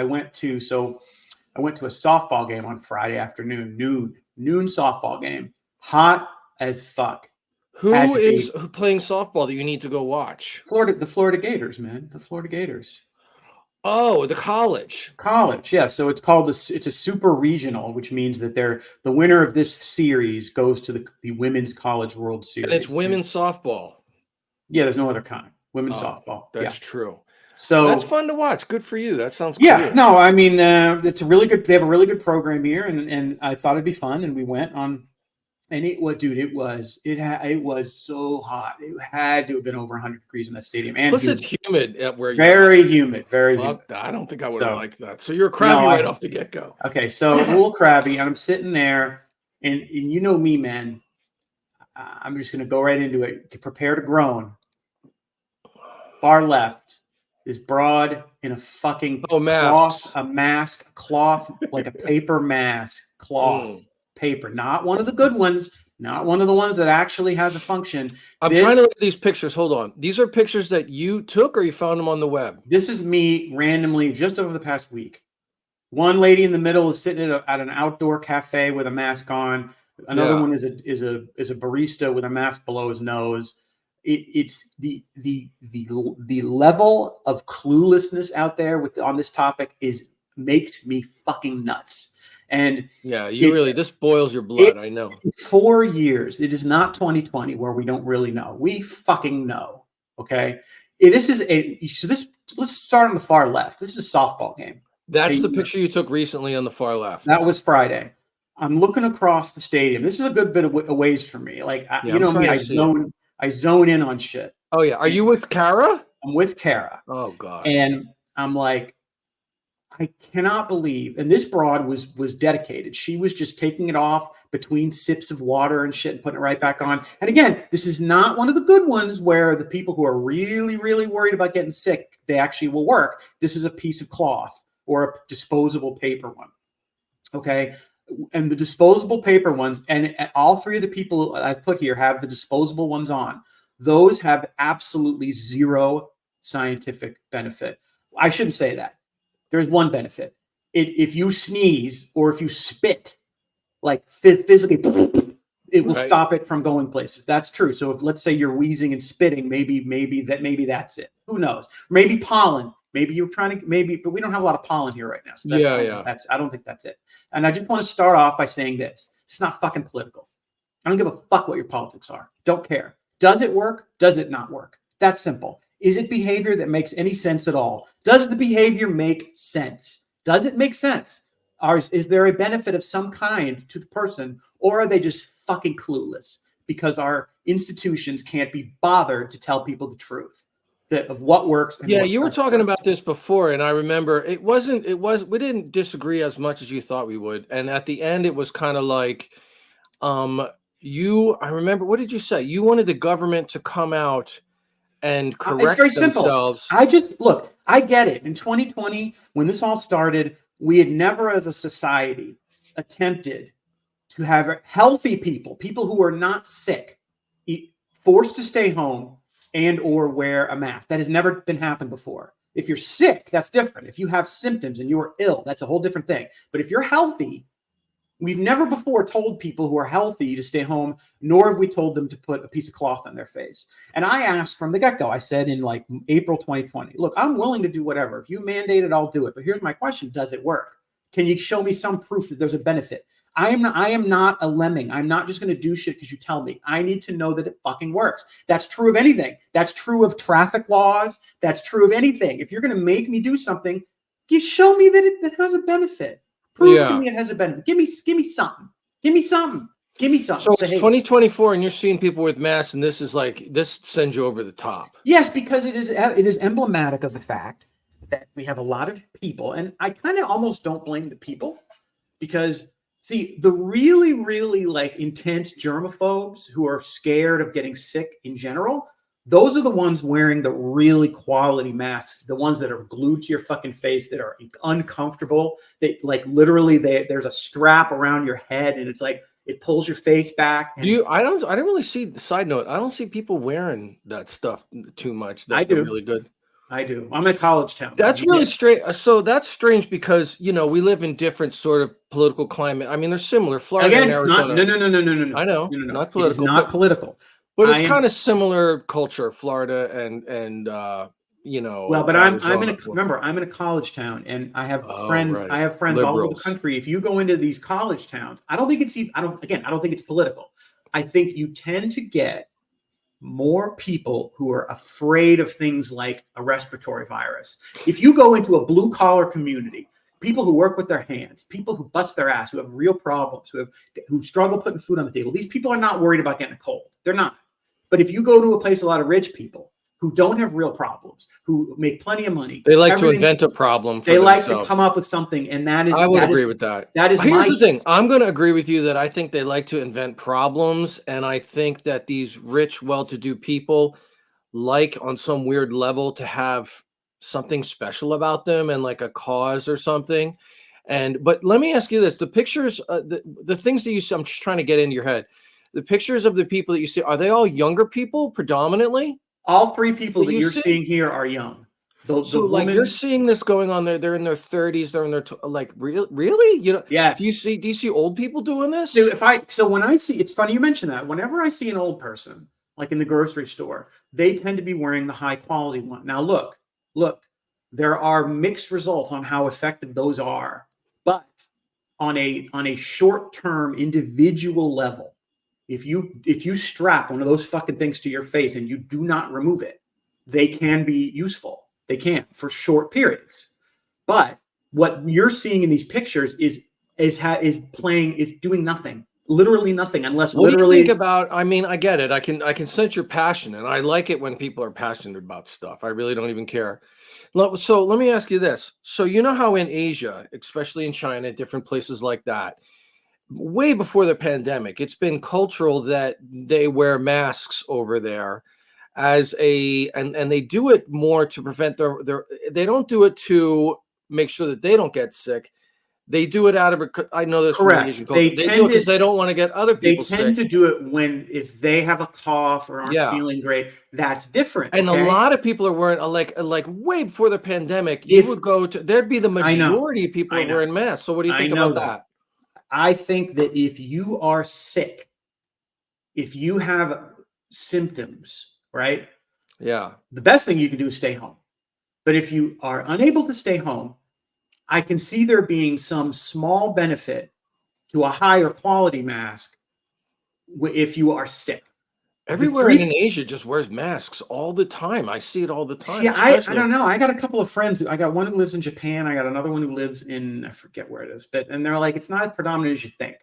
I went to a softball game on Friday afternoon, noon softball game, hot as fuck. Had Who to is be playing softball that you need to go watch? the Florida Gators, man, the Florida Gators. Oh, the college. College, yeah. So it's called this. It's a super regional, which means that the winner of this series goes to the Women's College World And it's Series. women's softball. Yeah, there's no other kind. Women's Oh, softball. that's Yeah. true. That's So fun to watch. Good for you. That sounds yeah, cool. no, I mean it's a really good. They have a really good program here, and I thought it'd be fun, and we went on. And it was so hot. It had to have been over 100 degrees in that stadium, and Plus, humid. it's humid at where you're Very humid, very humid. Fuck that. I don't think I would have So liked that. So you're a no, crabby right off the get-go. okay. So a little crabby, and I'm sitting there, and you know me, man. I'm just gonna go right into it. Prepare to groan. Far left is broad in a fucking masks. cloth, like a paper mask, cloth. Paper, not one of the good ones, not one of the ones that actually has a function. I'm trying to look at these pictures. Hold on. These are pictures that you took or you found them on the web? This is me randomly just over the past week. One lady in the middle is sitting at an outdoor cafe with a mask on. Another one is a barista with a mask below his nose. It's the level of cluelessness out there on this topic makes me fucking nuts. And yeah, this boils your blood. I know. 4 years. It is not 2020 where we don't really know. We fucking know. Okay. Let's start on the far left. This is a softball game. That's the picture you took recently on the far left. That was Friday. I'm looking across the stadium. This is a good bit of ways for me. Like, you know me, I zone in on shit. Oh yeah. Are you with Kara? I'm with Kara. Oh God. And I'm like, I cannot believe, and this broad was dedicated. She was just taking it off between sips of water and shit and putting it right back on. And again, this is not one of the good ones where the people who are really, really worried about getting sick, they actually will work. This is a piece of cloth or a disposable paper one. Okay. And the disposable paper ones, and all three of the people I've put here have the disposable ones on. Those have absolutely zero scientific benefit. I shouldn't say that. There's one benefit. If you sneeze or if you spit, like physically, it will stop it from going places. That's true. So if, let's say you're wheezing and spitting, maybe that's it. Who knows? Maybe pollen. Maybe you're trying to, but we don't have a lot of pollen here right now. So I don't think that's it. And I just want to start off by saying this. It's not fucking political. I don't give a fuck what your politics are. Don't care. Does it work? Does it not work? That's simple. Is it behavior that makes any sense at all? Does the behavior make sense? Does it make sense? Is there a benefit of some kind to the person, or are they just fucking clueless because our institutions can't be bothered to tell people the truth of what works? Yeah, you were talking about this before, and I remember we didn't disagree as much as you thought we would. And at the end, it was kind of like, I remember, what did you say? You wanted the government to come out and correct themselves. Simple. I get it. In 2020, when this all started, we had never as a society attempted to have healthy people who are not sick, forced to stay home and or wear a mask. That has never been happened before. If you're sick, that's different. If you have symptoms and you're ill, that's a whole different thing. But if you're healthy, we've never before told people who are healthy to stay home, nor have we told them to put a piece of cloth on their face. And I asked from the get-go, I said in like April 2020, look, I'm willing to do whatever. If you mandate it, I'll do it. But here's my question. Does it work? Can you show me some proof that there's a benefit? I am not a lemming. I'm not just going to do shit because you tell me. I need to know that it fucking works. That's true of anything. That's true of traffic laws. That's true of anything. If you're going to make me do something, you show me that it has a benefit. Prove to me it has a benefit. Give me something. Give me something. So it's 2024 and you're seeing people with masks, and this sends you over the top. Yes, because it is emblematic of the fact that we have a lot of people, and I kind of almost don't blame the people, because see, the really, really like intense germaphobes who are scared of getting sick in general, those are the ones wearing the really quality masks, the ones that are glued to your fucking face, that are uncomfortable. They like literally there's a strap around your head and it's like it pulls your face back. I don't really see, side note, I don't see people wearing that stuff too much. I do. Really good. I do. I'm in a college town. That's really strange. So that's strange because, we live in different sort of political climate. I mean, they're similar. Florida Again, and it's not. Arizona. No, no, no, no, no, no, I no, know, no, no, no. not It is political, not political. but it's I am kind of similar culture, Florida and well, but I'm in Arizona. a remember I'm in a college town, and I have Oh, friends. right. I have friends all over the Liberals. country. If you go into these college towns, I don't think it's even. I don't think it's political. I think you tend to get more people who are afraid of things like a respiratory virus. If you go into a blue collar community, people who work with their hands, people who bust their ass, who have real problems, who struggle putting food on the table, these people are not worried about getting a cold. They're not. But if you go to a place, a lot of rich people who don't have real problems, who make plenty of money, They like to invent a problem for they like themselves. to come up with something, and I would agree with that. That is Here's my the thing. I'm going to agree with you that I think they like to invent problems, and I think that these rich, well-to-do people like on some weird level to have something special about them and like a cause or something. But let me ask you this: the pictures, the things that you see, I'm just trying to get into your head. The pictures of the people that you see, are they all younger people predominantly? all three people that You you're see? seeing here are young. The So like woman, you're seeing this going on there. They're in their 30s. They're in their like really. yes. Do you see old people doing So this? when I see, it's funny you mentioned that. Whenever I see an old person, like in the grocery store, they tend to be wearing the high quality one. Now look, there are mixed results on how effective those are, but on a short term individual level, if you strap one of those fucking things to your face and you do not remove it, they can be useful. They can for short periods. But what you're seeing in these pictures is doing nothing, literally nothing, unless What do you think literally. about? I mean, I get it. I can sense your passion, and I like it when people are passionate about stuff. I really don't even care. So let me ask you this. So you know how in Asia, especially in China, different places like that, way before the pandemic, it's been cultural that they wear masks over there and they do it more to prevent their they don't do it to make sure that they don't get sick. They do it out of I know this from the Asian Correct. culture. They do it because they don't want to get other They people tend sick. to do it when if they have a cough or aren't Yeah. feeling great. That's different. And a Okay. lot of people are wearing like way before the pandemic, you If would go to there'd be the I know, majority of people I are know, wearing masks. So what do you I think know about that. that? I think that if you are sick, if you have symptoms, right, Yeah. the best thing you can do is stay home. But if you are unable to stay home, I can see there being some small benefit to a higher quality mask if you are sick. The Everywhere in three Asia just wears masks all the time. I see it all the See, time, I especially. don't know. I got a couple of friends. I got one who lives in Japan. I got another one who lives in I forget where it is, and they're like, it's not as predominant as you think.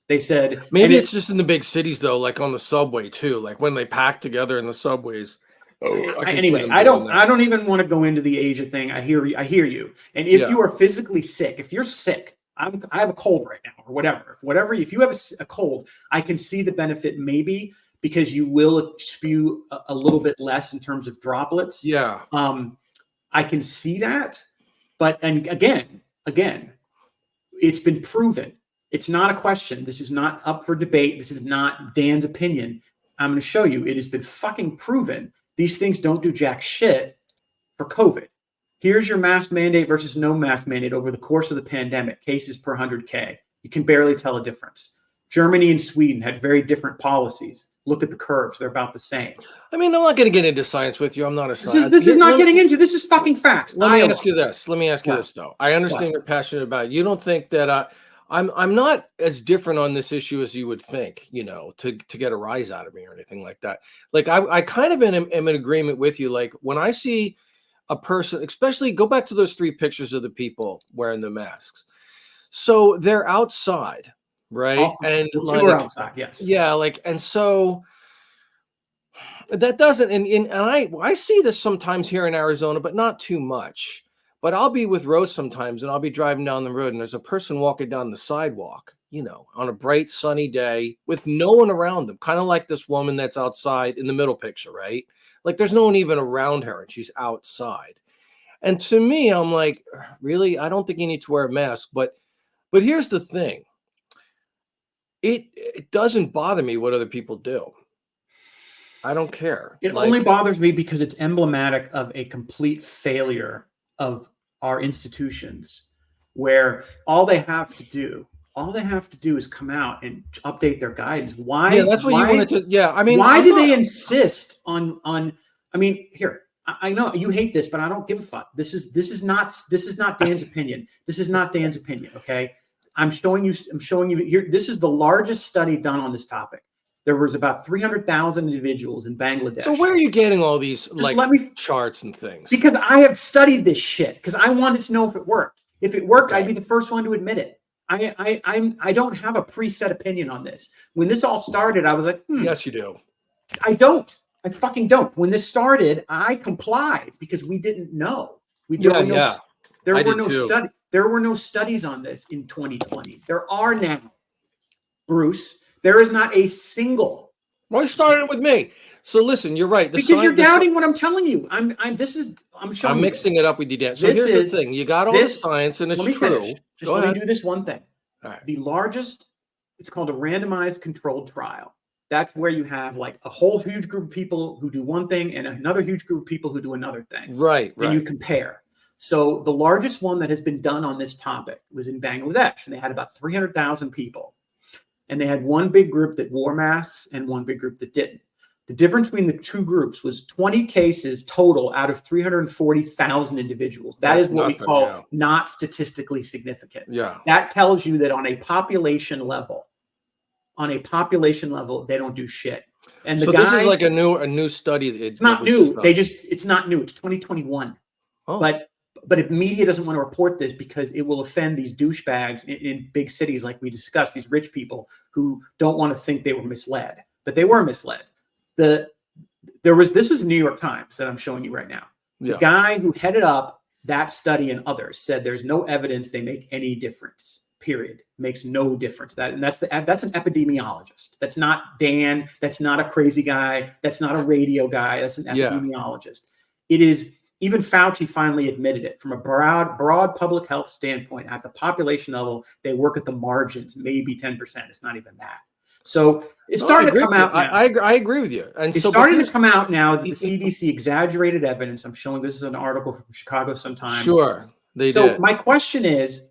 They said, and Maybe it it's just in the big cities though, like on the subway too. Like when they pack together in the subways. Oh, I can see anyway. them doing I that. don't even want to go into the Asia thing. I hear you. And if Yeah. you are physically sick, if you're sick, I have a cold right now, or whatever. If you have a cold, I can see the benefit maybe because you will spew a little bit less in terms of droplets. Yeah. I can see that, but and again, it's been proven. It's not a question. This is not up for debate. This is not Dan's opinion. I'm going to show you. It has been fucking proven. These things don't do jack shit for COVID. Here's your mask mandate versus no mask mandate over the course of the pandemic. Cases per 100K. You can barely tell a difference. Germany and Sweden had very different policies. Look at the curves. They're about the same. I mean, I'm not going to get into science with you. I'm not a science. This is not getting into. This is fucking facts. Let me Iowa. ask you this. Let me ask you What? this though. I understand What? you're passionate about it. You don't think that I'm not as different on this issue as you would think, to get a rise out of me or anything like that. Like I kind of am in agreement with you. Like when I see a person, especially go back to those 3 pictures of the people wearing the masks. So they're outside, right? Also, And the two are like, outside. Yes. yeah, like, and so that doesn't, and I see this sometimes here in Arizona, but not too much. But I'll be with Rose sometimes, and I'll be driving down the road, and there's a person walking down the sidewalk, on a bright sunny day with no one around them, kind of like this woman that's outside in the middle picture, right? Like there's no one even around her, and she's outside. And to me, I'm like, really? I don't think you need to wear a mask. But here's the thing: it doesn't bother me what other people do. I don't care. It only bothers me because it's emblematic of a complete failure of our institutions, where all they have to do is come out and update their guidance. Why? Yeah, that's what you wanted to. Yeah, I mean, why do they insist on? I mean, here, I know you hate this, but I don't give a fuck. This is not Dan's opinion. This is not Dan's opinion. Okay, I'm showing you here. This is the largest study done on this topic. There was about 300,000 individuals in Bangladesh. So where are you getting all these charts and things? Because I have studied this shit. Because I wanted to know if it worked. If it worked, I'd be the first one to admit it. I don't have a preset opinion on this. When this all started, I was like, yes, you do. I don't. I fucking don't. When this started, I complied because we didn't know. There were no studies on this in 2020. There are now, Bruce. There is not a single. Well, you started with me. So listen, you're right. Because you're doubting what I'm telling you. I'm mixing it up with you, Dan. So here's the thing. You got all the science and it's true. Let me do this one thing. All right. The largest, it's called a randomized controlled trial. That's where you have like a whole huge group of people who do one thing and another huge group of people who do another thing. Right. And you compare. So the largest one that has been done on this topic was in Bangladesh, and they had about 300,000 people. And they had one big group that wore masks and one big group that didn't. The difference between the two groups was 20 cases total out of 340,000 individuals. That's what we call not statistically significant. Yeah. That tells you that on a population level, they don't do shit. And so this is like a new study. It's not new. It's not new. It's 2021. Oh. But media doesn't want to report this because it will offend these douchebags in big cities like we discussed, these rich people who don't want to think they were misled. But they were misled. This is the New York Times that I'm showing you right now. Yeah. The guy who headed up that study and others said there's no evidence they make any difference. Period. Makes no difference. That's an epidemiologist. That's not Dan. That's not a crazy guy. That's not a radio guy. That's an epidemiologist. It is. Even Fauci finally admitted it. From a broad public health standpoint, at the population level, they work at the margins, maybe 10%. It's not even that. So it's starting to come out now. I agree with you. And it's starting to come out now that the CDC exaggerated evidence. I'm showing this is an article from Chicago Sun-Times. Sure, they did. So my question is,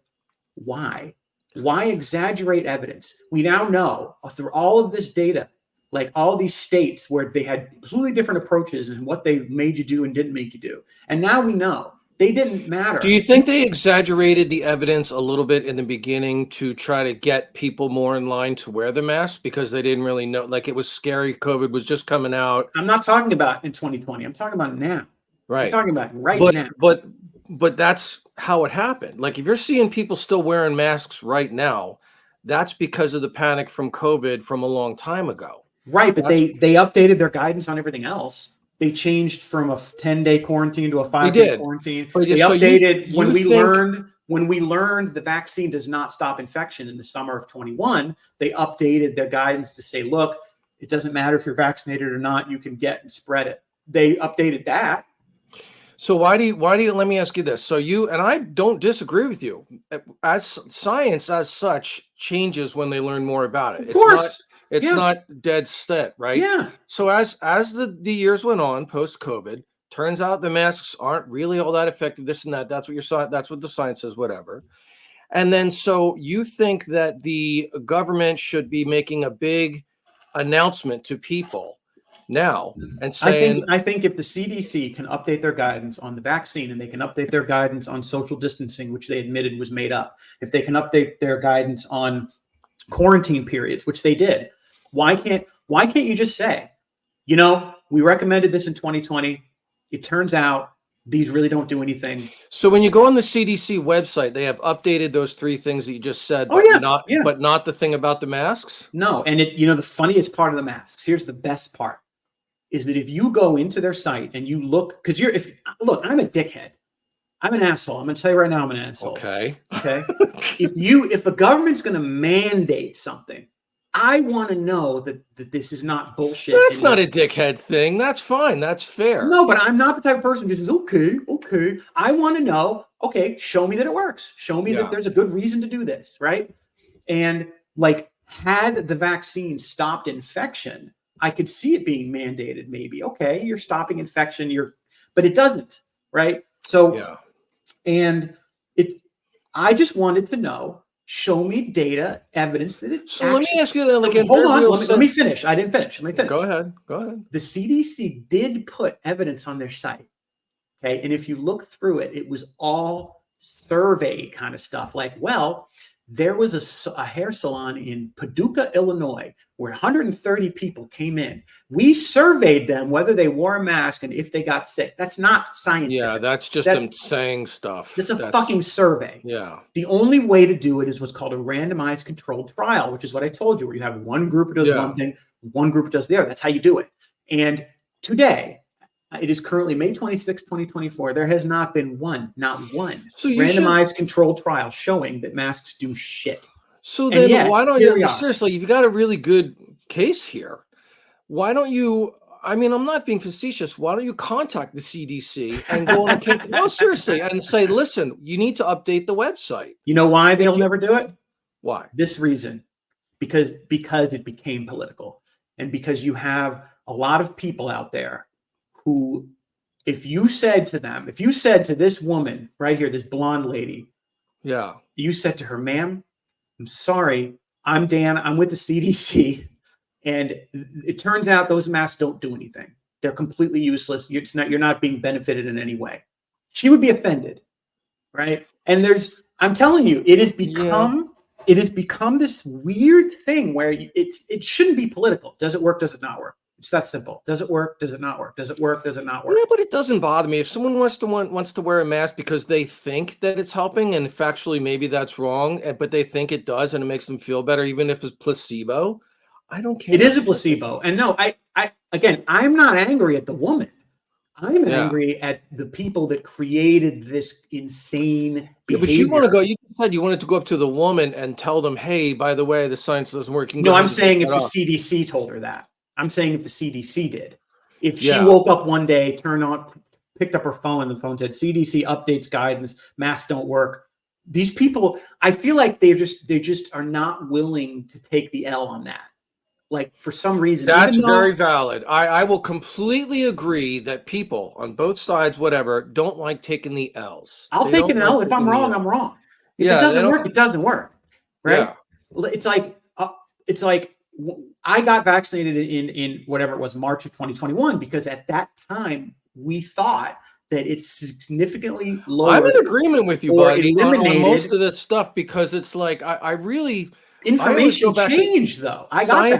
why? Why exaggerate evidence? We now know through all of this data, like all these states where they had completely different approaches and what they made you do and didn't make you do. And now we know they didn't matter. Do you think they exaggerated the evidence a little bit in the beginning to try to get people more in line to wear the mask because they didn't really know, like it was scary, COVID was just coming out? I'm not talking about in 2020. I'm talking about now. Right. I'm talking about now. But that's how it happened. Like if you're seeing people still wearing masks right now, that's because of the panic from COVID from a long time ago. Right, but they updated their guidance on everything else. They changed from a 10-day quarantine to a 5-day quarantine. They updated when we learned the vaccine does not stop infection in the summer of 21. They updated their guidance to say, look, it doesn't matter if you're vaccinated or not, you can get and spread it. They updated that. So why do you let me ask you this? So and I don't disagree with you. As science as such changes when they learn more about it. Of course. It's not dead set, right? Yeah. So as the years went on post-COVID, turns out the masks aren't really all that effective, this and that. That's what the science says, whatever. And then so you think that the government should be making a big announcement to people now and saying, I think if the CDC can update their guidance on the vaccine and they can update their guidance on social distancing, which they admitted was made up, if they can update their guidance on quarantine periods, which they did, why can't you just say, we recommended this in 2020. It turns out these really don't do anything. So when you go on the CDC website, they have updated those three things that you just said, but not the thing about the masks? No. And the funniest part of the masks, here's the best part, is that if you go into their site and you look, because I'm a dickhead. I'm an asshole. I'm going to tell you right now, I'm an asshole. Okay. If the government's going to mandate something, I want to know that this is not bullshit. That's not a dickhead thing. That's fine. That's fair. No, but I'm not the type of person who says, okay. I want to know, okay, show me that it works. Show me that there's a good reason to do this, right? And like, had the vaccine stopped infection, I could see it being mandated. Maybe, okay, you're stopping infection, but it doesn't, right? So, Yeah. and I just wanted to know, show me data, evidence that it So let me actually. ask you that, like, So in hold very on, real let me sense. finish. I didn't finish. Let me finish. Go ahead. Go ahead. The CDC did put evidence on their site. Okay. And if you look through it, it was all survey kind of stuff. Like, well, there was a hair salon in Paducah, Illinois, where 130 people came in. We surveyed them whether they wore a mask and if they got sick. That's not scientific. Yeah, that's just them saying stuff. That's a fucking survey. Yeah. The only way to do it is what's called a randomized controlled trial, which is what I told you, where you have one group that does one thing, one group does the other. That's how you do it. And today, it is currently May 26, 2024. There has not been not one randomized controlled trial showing that masks do shit. So then why don't you, seriously, you've got a really good case here. Why don't you, I mean, I'm not being facetious. Why don't you contact the CDC and go on no, seriously, and say, listen, you need to update the website. You know why they'll never do it? Why? This reason, because it became political, and because you have a lot of people out there who, if you said to this woman right here, this blonde lady, you said to her, ma'am, I'm sorry, I'm Dan, I'm with the CDC, and it turns out those masks don't do anything. They're completely useless. You're not being benefited in any way. She would be offended, right? And I'm telling you, it has become this weird thing where it shouldn't be political. Does it work? Does it not work? It's that simple. Does it work? Does it not work? Does it work? Does it not work? Yeah, but it doesn't bother me if someone wants to wear a mask because they think that it's helping, and factually maybe that's wrong, but they think it does, and it makes them feel better, even if it's placebo. I don't care. It is a placebo, and no, I'm not angry at the woman. I'm angry at the people that created this insane behavior. But you want to go, you said you wanted to go up to the woman and tell them, hey, by the way, the science doesn't work. No, I'm saying if the CDC told her that. I'm saying if the CDC did. If she woke up one day, picked up her phone, and the phone said, CDC updates guidance, masks don't work. These people, I feel like they just are not willing to take the L on that. Like, for some reason. That's very valid. I will completely agree that people on both sides, whatever, don't like taking the L's. I'll take an L. If I'm wrong, I'm wrong. If it doesn't work, it doesn't work. Right? Yeah. It's like I got vaccinated in whatever it was, March of 2021, because at that time we thought that it's significantly lower. I'm in agreement with you, buddy, on most of this stuff, because it's like I really. Information changed, though.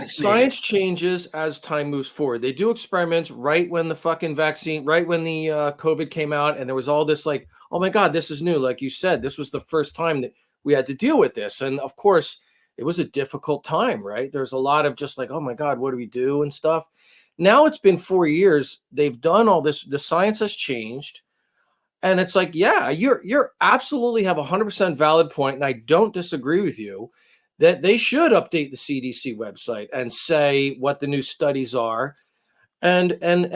Science changes as time moves forward. They do experiments right when the fucking vaccine, right when the COVID came out, and there was all this like, oh my God, this is new. Like you said, this was the first time that we had to deal with this. And of course, it was a difficult time, right? There's a lot of just like, oh my God, what do we do and stuff. Now it's been 4 years. They've done all this. The science has changed. And it's like, yeah, you're absolutely have 100% valid point, and I don't disagree with you that they should update the CDC website and say what the new studies are and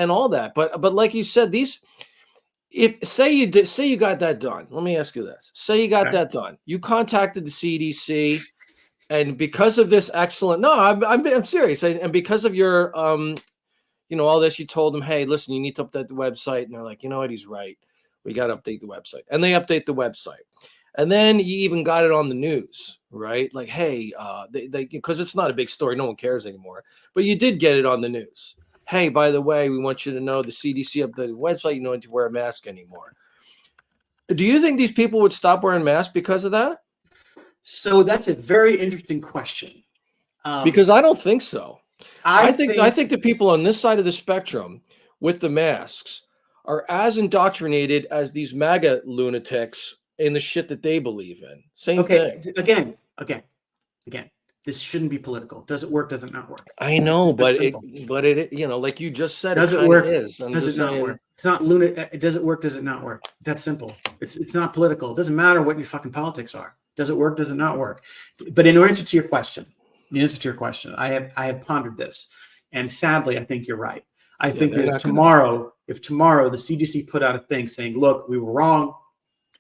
all that. But like you said, say you got that done. Let me ask you this. Say you got that done. You contacted the CDC, and because of this excellent, no, I'm serious. And because of your, all this, you told them, hey, listen, you need to update the website. And they're like, you know what? He's right. We got to update the website. And they update the website. And then you even got it on the news, right? Like, hey, because it's not a big story. No one cares anymore. But you did get it on the news. Hey, by the way, we want you to know the CDC updated website. You don't need to wear a mask anymore. Do you think these people would stop wearing masks because of that? So that's a very interesting question. Because I don't think so. I think the people on this side of the spectrum with the masks are as indoctrinated as these MAGA lunatics in the shit that they believe in. Same thing. Again, this shouldn't be political. Does it work? Does it not work? I know, but it, like you just said, does it work? Does it not work? It's not lunatic. Does it work? Does it not work? That's simple. It's not political. It doesn't matter what your fucking politics are. Does it work? Does it not work? But in answer to your question, I have pondered this, and sadly, I think you're right. I think that if tomorrow the CDC put out a thing saying, "Look, we were wrong.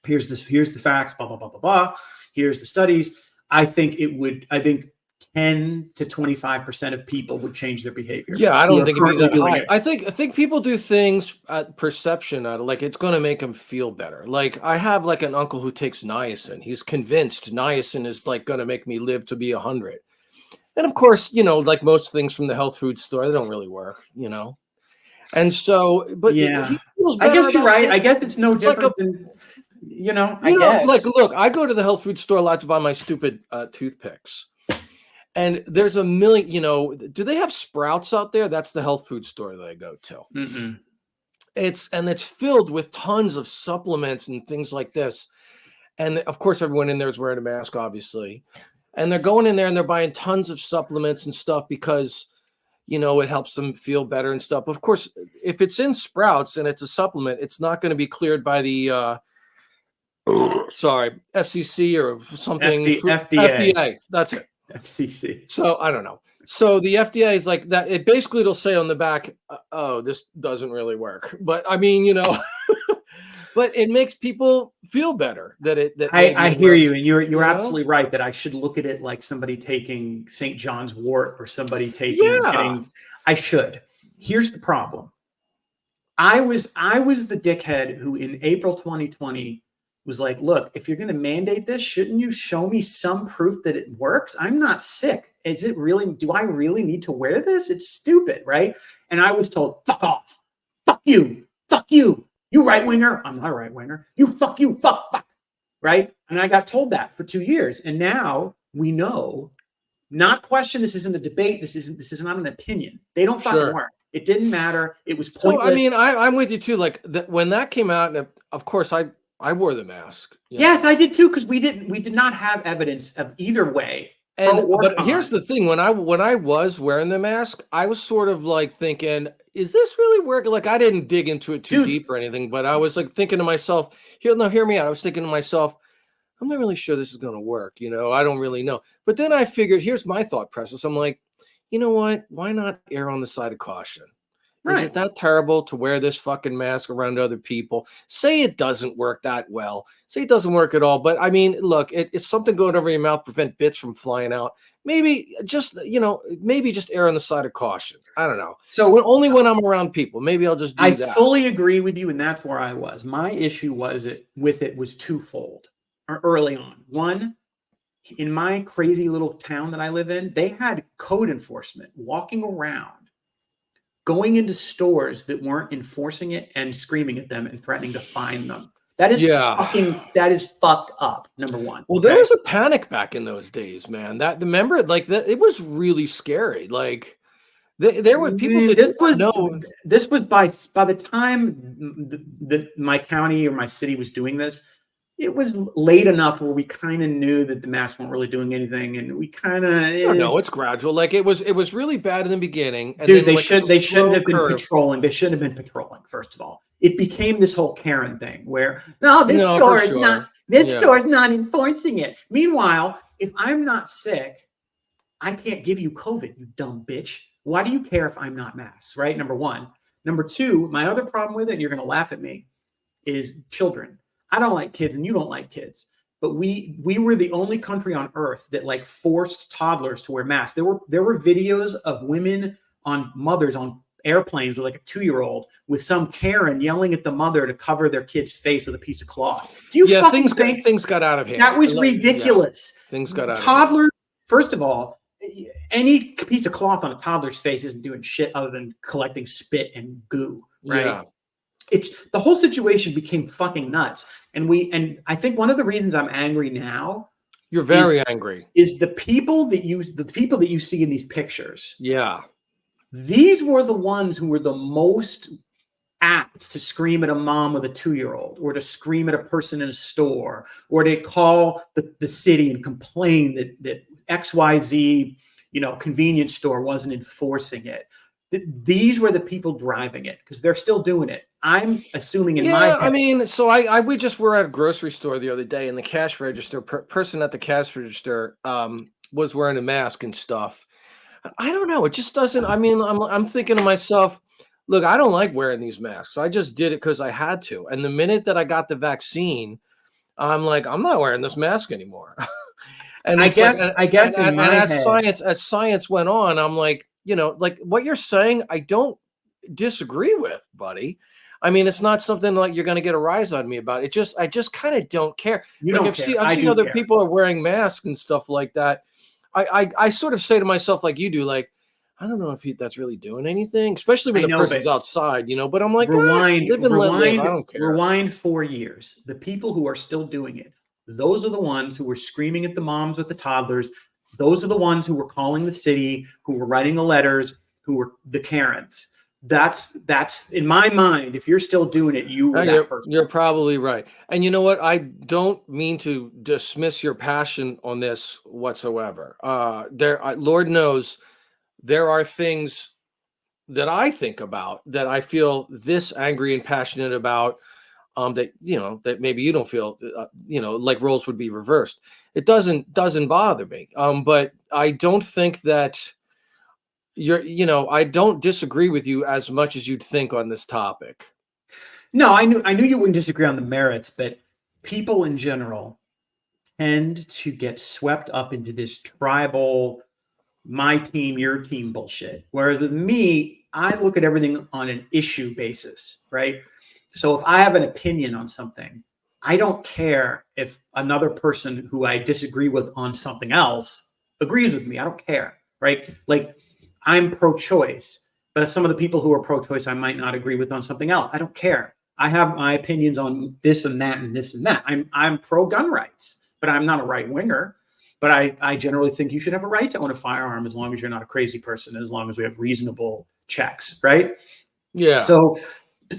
Here's the facts. Blah blah blah blah blah. Here's the studies." I think 10 to 25% of people would change their behavior. Yeah, I who don't are think it'd be currently that doing high. it. I think people do things at perception out of like it's going to make them feel better. Like I have like an uncle who takes niacin. He's convinced niacin is like going to make me live to be 100. And of course, like most things from the health food store, they don't really work, And so, but Yeah, he feels I better guess you're about right. it. I guess it's no It's like a different than, I like guess. look, I go to the health food store a lot to buy my stupid toothpicks. And there's a million, do they have Sprouts out there? That's the health food store that I go to. Mm-mm. It's filled with tons of supplements and things like this. And of course, everyone in there is wearing a mask, obviously. And they're going in there and they're buying tons of supplements and stuff because, it helps them feel better and stuff. Of course, if it's in Sprouts and it's a supplement, it's not going to be cleared by the, FCC or something. FDA. FDA. That's it. FCC. So I don't know. So the FDA is like that. It basically it'll say on the back, "Oh, this doesn't really work." But I mean, but it makes people feel better that I hear works, you, and you're absolutely right that I should look at it like somebody taking St. John's Wort or somebody Yeah. I should. Here's the problem. I was the dickhead who in April 2020 was like, look, if you're going to mandate this, shouldn't you show me some proof that it works? I'm not sick. Do I really need to wear this? It's stupid, right? And I was told, fuck off. Fuck you. Fuck you. You right winger. I'm not a right winger. You. Fuck. Right? And I got told that for 2 years. And now we know, not question, this isn't a debate. This is not an opinion. They don't fucking work. It didn't matter. It was pointless. So I mean, I'm with you too. Like when that came out, and of course I wore the mask. Yes, I did too, because we did not have evidence of either way. But here's the thing: when I was wearing the mask, I was sort of like thinking, "Is this really working?" Like I didn't dig into it too deep or anything, but I was like thinking to myself, hear me out. I was thinking to myself, I'm not really sure this is going to work. I don't really know. But then I figured, here's my thought process. I'm like, you know what? Why not err on the side of caution? Is it that terrible to wear this fucking mask around other people? Say it doesn't work that well. Say it doesn't work at all. But I mean, look, it's something going over your mouth, prevent bits from flying out. Maybe just, maybe just err on the side of caution. I don't know. So only when I'm around people, maybe I'll just do that. I fully agree with you. And that's where I was. My issue was was twofold early on. One, in my crazy little town that I live in, they had code enforcement walking around, going into stores that weren't enforcing it and screaming at them and threatening to fine them. That is fucked up. Number one. Well, there was a panic back in those days, man. Remember, like that, it was really scary. Like there were people that didn't know. This was by the time my county or my city was doing this, it was late enough where we kind of knew that the masks weren't really doing anything, and we kind of no, it's gradual. Like it was really bad in the beginning. And dude, then they shouldn't have been patrolling. They shouldn't have been patrolling. First of all, it became this whole Karen thing where store is not enforcing it. Meanwhile, if I'm not sick, I can't give you COVID, you dumb bitch. Why do you care if I'm not masked? Right? Number one. Number two, my other problem with it, and you're going to laugh at me, is children. I don't like kids and you don't like kids, but we were the only country on earth that like forced toddlers to wear masks. There were videos of mothers on airplanes with like a 2-year-old with some Karen yelling at the mother to cover their kid's face with a piece of cloth. Do you fucking think things got out of hand? That was ridiculous. Yeah, things got out of hand. Toddlers, first of all, any piece of cloth on a toddler's face isn't doing shit other than collecting spit and goo, right? Yeah. The whole situation became fucking nuts. And I think one of the reasons I'm angry now. You're very angry. Is the people that you see in these pictures. Yeah. These were the ones who were the most apt to scream at a mom with a 2-year-old, or to scream at a person in a store, or to call the city and complain that XYZ, convenience store wasn't enforcing it. These were the people driving it because they're still doing it. I'm assuming in my head. I mean, so we just were at a grocery store the other day, and the cash register person at the cash register was wearing a mask and stuff. I don't know. It just doesn't. I mean, I'm thinking to myself, look, I don't like wearing these masks. I just did it because I had to. And the minute that I got the vaccine, I'm like, I'm not wearing this mask anymore. And I it's like, guess in my as head, science went on, I'm like, like what you're saying, I don't disagree with, buddy. I mean, it's not something like you're going to get a rise on me about. I just kind of don't care. you Like don't care. I've I seen do other care. people are wearing masks and stuff like that. I sort of say to myself, like you do, like, I don't know if that's really doing anything, especially when I the know, person's but outside, but I'm like, rewind, live and let live. I don't care. rewind 4 years. The people who are still doing it, those are the ones who were screaming at the moms with the toddlers. Those are the ones who were calling the city, who were writing the letters, who were the Karens. That's in my mind. If you're still doing it, you were that person. You're probably right. And you know what? I don't mean to dismiss your passion on this whatsoever. Lord knows there are things that I think about that I feel this angry and passionate about. That that maybe you don't feel. Like roles would be reversed. It doesn't bother me. But I don't think that I don't disagree with you as much as you'd think on this topic. No, I knew you wouldn't disagree on the merits, but people in general tend to get swept up into this tribal, my team, your team bullshit. Whereas with me, I look at everything on an issue basis, right? So if I have an opinion on something, I don't care if another person who I disagree with on something else agrees with me. I don't care, right? Like I'm pro-choice, but some of the people who are pro-choice I might not agree with on something else. I don't care. I have my opinions on this and that and this and that. I'm pro-gun rights, but I'm not a right winger. But I generally think you should have a right to own a firearm as long as you're not a crazy person, as long as we have reasonable checks, right? Yeah. So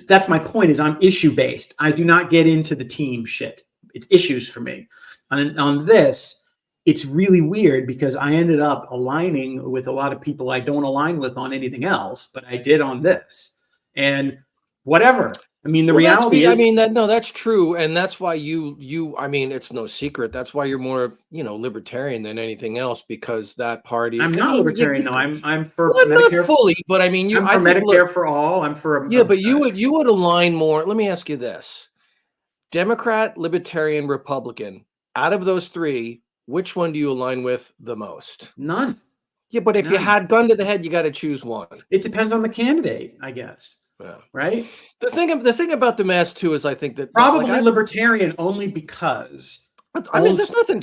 that's my point is I'm issue based. I do not get into the team shit. It's issues for me. On this, it's really weird because I ended up aligning with a lot of people I don't align with on anything else, but I did on this. And whatever. I mean, the reality is, that's true, and that's why I mean, it's no secret. That's why you're more, libertarian than anything else because that party. I'm I not mean, libertarian though. I'm for well, not Medicare. fully, but I mean, I'm I for think, look, Medicare for all. I'm for yeah, but you would align more. Let me ask you this: Democrat, Libertarian, Republican. Out of those three, which one do you align with the most? none. Yeah, but if you None. had gun to the head, you got to choose one. It depends on the candidate, I guess. Yeah. Right. The thing about the mask too is I think that Probably libertarian only because. I mean, there's nothing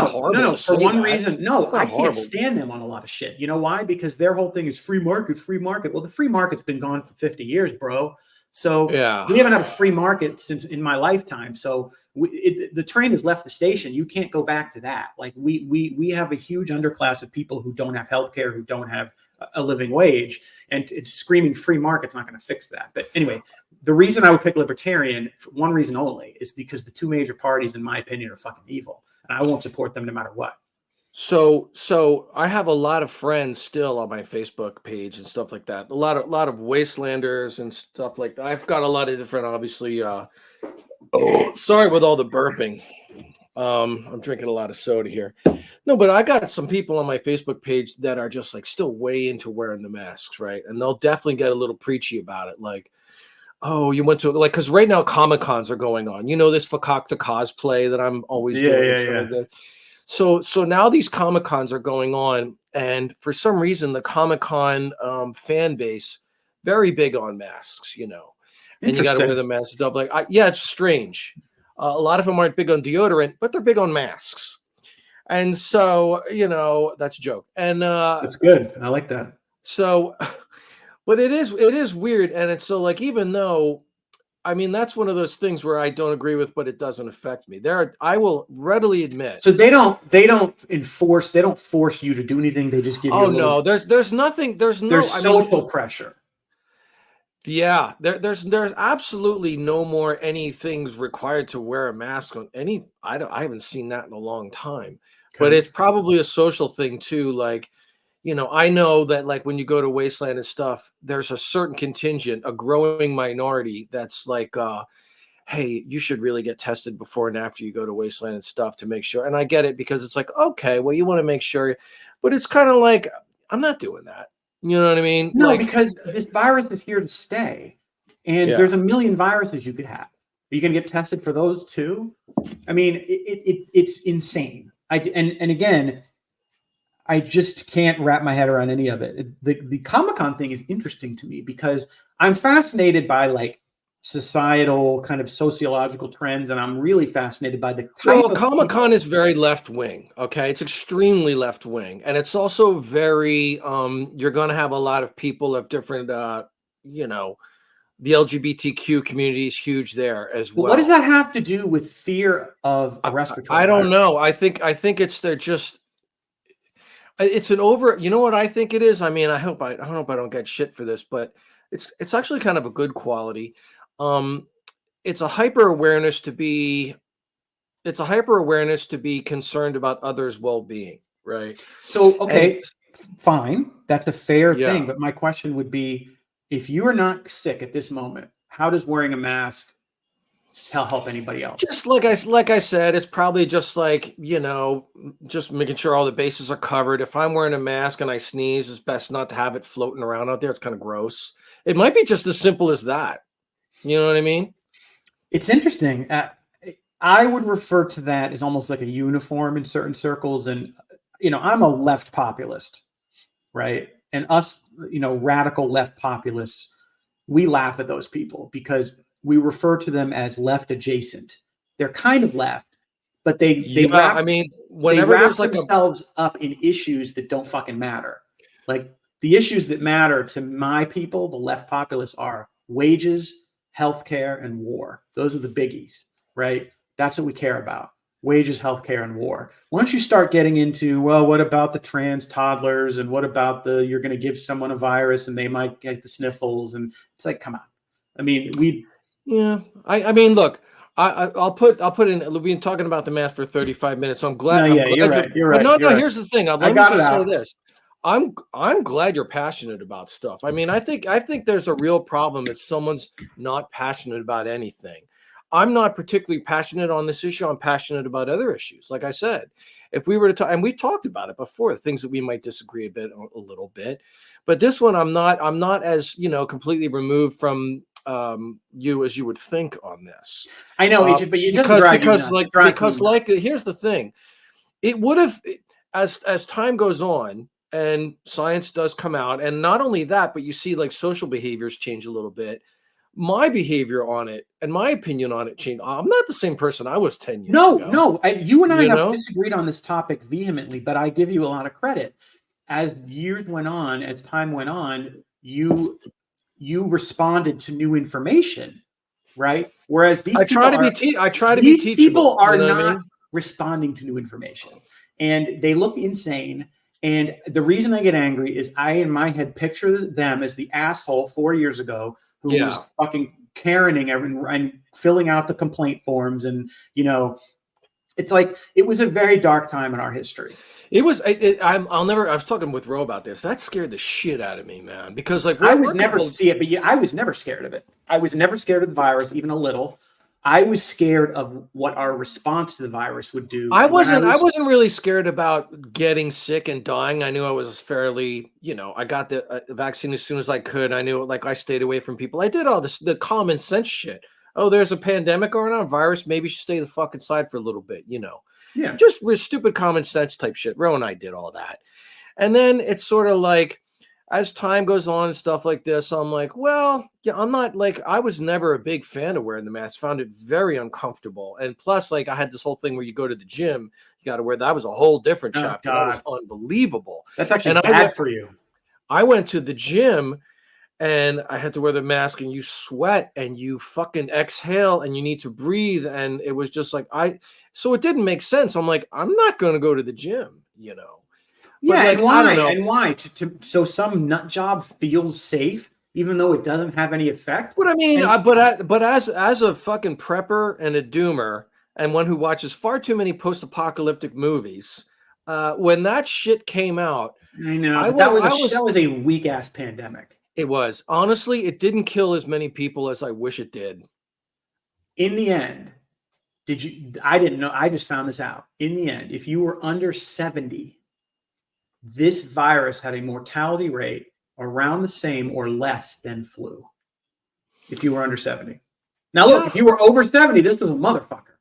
horrible. No. To For say one that. reason, no, It's not I can't horrible. stand them on a lot of shit. You know why? Because their whole thing is free market, free market. Well, the free market's been gone for 50 years, bro. So Yeah. we haven't had a free market since in my lifetime. So the train has left the station. You can't go back to that. Like we have a huge underclass of people who don't have healthcare, who don't have a living wage, and it's screaming free market's not going to fix that. But anyway, the reason I would pick libertarian, for one reason only, is because the two major parties, in my opinion, are fucking evil, and I won't support them no matter what. So I have a lot of friends still on my Facebook page and stuff like that. A lot of wastelanders and stuff like that. I've got a lot of different, obviously. Sorry with all the burping. I'm drinking a lot of soda here. No, but I got some people on my Facebook page that are just like still way into wearing the masks, right? And they'll definitely get a little preachy about it, like, oh, you went to because right now Comic-Cons are going on. This fakakta cosplay that I'm always doing and stuff like that. So now these Comic-Cons are going on, and for some reason the Comic-Con fan base very big on masks, and you got to wear the mask stuff. Like, yeah, it's strange. A lot of them aren't big on deodorant, but they're big on masks. And so, that's a joke. And that's good. I like that. So, but it is weird. And it's so like, even though, I mean, that's one of those things where I don't agree with, but it doesn't affect me. I will readily admit. So they don't force you to do anything. They just give you. Oh no, there's nothing. There's social pressure. Yeah, there's absolutely no more any things required to wear a mask on any. I haven't seen that in a long time, but it's probably a social thing too. Like, I know that like when you go to Wasteland and stuff, there's a certain contingent, a growing minority that's like, hey, you should really get tested before and after you go to Wasteland and stuff to make sure. And I get it because it's like, okay, well, you want to make sure, but it's kind of like, I'm not doing that. You know what I mean? No, because this virus is here to stay, and there's a million viruses you could have. Are you going to get tested for those too? I mean, it's insane. And again, I just can't wrap my head around any of it. The Comic-Con thing is interesting to me because I'm fascinated by like societal kind of sociological trends, and I'm really fascinated by the type Well, of Comic-Con people. is very left wing, okay? It's extremely left wing, and it's also very you're going to have a lot of people of different you know, the LGBTQ community is huge there as But what does well. that have to do with fear of a respiratory I don't virus? know. I think it's they're just it's an over, you know what I think it is? I mean, I hope I don't get shit for this, but it's actually kind of a good quality. Um it's a hyper awareness to be it's a hyper awareness to be concerned about others' well-being, right? So, And okay, fine. That's a fair yeah, thing. But my question would be, if you are not sick at this moment, how does wearing a mask help anybody else? just like I said, it's probably just like, just making sure all the bases are covered. If I'm wearing a mask and I sneeze, it's best not to have it floating around out there. It's kind of gross. It might be just as simple as that. You know what I mean? It's interesting. I would refer to that as almost like a uniform in certain circles. And, I'm a left populist, right? And us, radical left populists, we laugh at those people because we refer to them as left adjacent. They're kind of left, but they Yeah, wrap I mean, they whenever wrap there's like a themselves up in issues that don't fucking matter. Like the issues that matter to my people, the left populists, are wages, healthcare, and war. Those are the biggies, right? That's what we care about. Wages, healthcare, and war. Once you start getting into, well, what about the trans toddlers, and what about you're going to give someone a virus and they might get the sniffles, and it's like, come on. I mean, Yeah, I mean, look, I'll put in. We've been talking about the math for 35 minutes. So no, I'm yeah, you're glad right. You're but right. no, You're no. right. Here's the thing. I Let me got it just say out. this. I'm glad you're passionate about stuff. I mean, I think there's a real problem if someone's not passionate about anything. I'm not particularly passionate on this issue. I'm passionate about other issues. Like I said, if we were to talk, and we talked about it before, things that we might disagree a little bit, but this one, I'm not as completely removed from you as you would think on this. I know, Uh, but it doesn't because drive you because nuts. like It drives me because nuts. like here's the thing. It would have as time goes on and science does come out, and not only that, but you see like social behaviors change a little bit. My behavior on it and my opinion on it changed. I'm not the same person I was 10 years No, ago. no. You and I You have know? disagreed on this topic vehemently, but I give you a lot of credit. As years went on, as time went on, you responded to new information, right? Whereas I try to be these teachable. people are You know what I not mean? responding to new information, and they look insane. And the reason I get angry is I, in my head, picture them as the asshole 4 years ago who Yeah. was fucking Karening and filling out the complaint forms, and it's like it was a very dark time in our history. It was. I'll never. I was talking with Ro about this. That scared the shit out of me, man. Because like I we're was a never couple of see it, but yeah, I was never scared of it. I was never scared of the virus, even a little. I was scared of what our response to the virus would do when I I was. wasn't really scared about getting sick and dying. I knew I was fairly, I got the vaccine as soon as I could. I knew, like, I stayed away from people. I did all this, the common sense shit. Oh, there's a pandemic going on, virus. Maybe you should stay the fuck inside for a little bit. Yeah. Just stupid common sense type shit. Ro and I did all that. And then it's sort of like, as time goes on and stuff like this, I'm like, well, yeah, I'm not like, I was never a big fan of wearing the mask, found it very uncomfortable. And plus, like, I had this whole thing where you go to the gym, you got to wear that was a whole different Oh chapter. That was God, unbelievable. that's actually And bad for you. I went to the gym and I had to wear the mask and you sweat and you fucking exhale and you need to breathe. And it was just like, so it didn't make sense. I'm like, I'm not going to go to the gym. But Yeah, and like, I why? don't know. And why? So some nut job feels safe, even though it doesn't have any effect. But I mean, And but as a fucking prepper and a doomer and one who watches far too many post-apocalyptic movies, when that shit came out, I know, I but was I that was was a weak ass pandemic. it was honestly it didn't kill as many people as I wish it did. In the end, did you? I didn't know. I just found this out. In the end, if you were under 70, this virus had a mortality rate around the same or less than flu. If you were under 70. Now look, Yeah, if you were over 70, this was a motherfucker.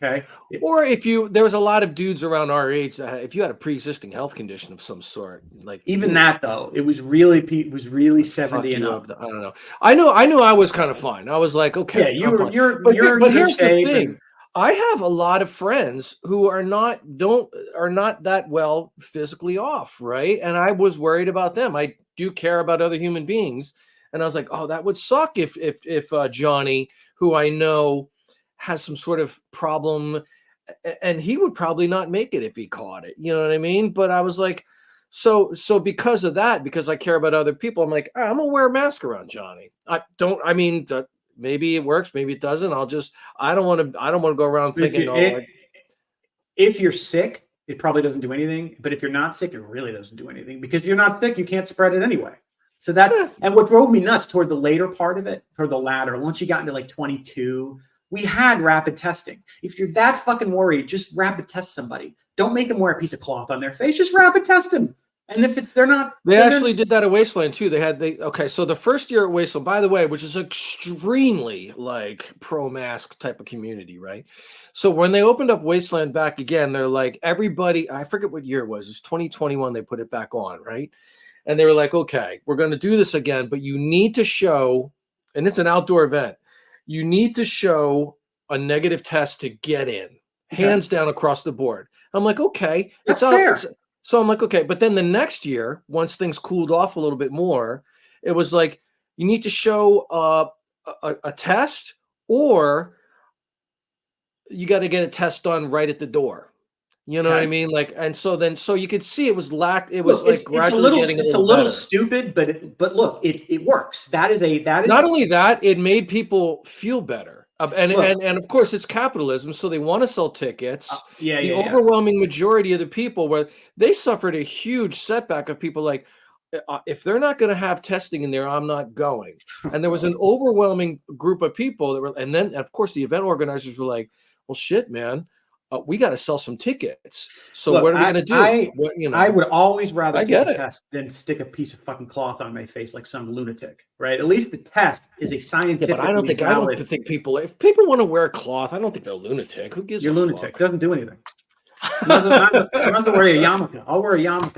Okay. Or there was a lot of dudes around our age that if you had a pre-existing health condition of some sort, like Even that though, it was really fuck 70 and you up. up. I don't know. I knew I was kind of fine. I was like, Yeah, okay, I'm fine. you're But in good here's the shape, thing. and I have a lot of friends who are not that well physically off, right? And I was worried about them. I do care about other human beings, and I was like, oh, that would suck if Johnny, who I know has some sort of problem, and he would probably not make it if he caught it. You know what I mean? But I was like, so because of that, because I care about other people, I'm like, I'm gonna wear a mask around Johnny. I mean, maybe it works, maybe it doesn't. I don't want to go around if thinking, you oh, if you're sick, it probably doesn't do anything. But if you're not sick, it really doesn't do anything, because if you're not sick, you can't spread it anyway. So that's, and what drove me nuts toward the later part of it, toward the latter, once you got into like 22, we had rapid testing. If you're that fucking worried, just rapid test somebody. Don't make them wear a piece of cloth on their face. Just rapid test them. And if they're not, They actually did that at Wasteland too. Okay, so the first year at Wasteland, by the way, which is extremely like pro-mask type of community, right? So when they opened up Wasteland back again, they're like, everybody, I forget what year it was 2021, they put it back on, right? And they were like, okay, we're going to do this again, but you need to show, and it's an outdoor event, you need to show a negative test to get in, hands down across the board. I'm like, okay, that's fair. So I'm like, okay, but then the next year, once things cooled off a little bit more, it was like, you need to show a test, or you got to get a test done right at the door. You know what I mean? Like, and so you could see it was gradually getting it's a little stupid, but look, it works. That is not only that, it made people feel better. And of course it's capitalism, so they want to sell tickets. The overwhelming majority of the people, where they suffered a huge setback of people like, if they're not going to have testing in there, I'm not going. And there was an overwhelming group of people that were, and then of course the event organizers were like, well, shit, man. We got to sell some tickets. So look, what are we going to do? I would always rather take a test than stick a piece of fucking cloth on my face like some lunatic, right? At least the test is a scientific. But I don't think people, if people want to wear a cloth, I don't think they're lunatic. Who gives a fuck? You're lunatic. It doesn't do anything. I don't have to wear a yarmulke. I'll wear a yarmulke.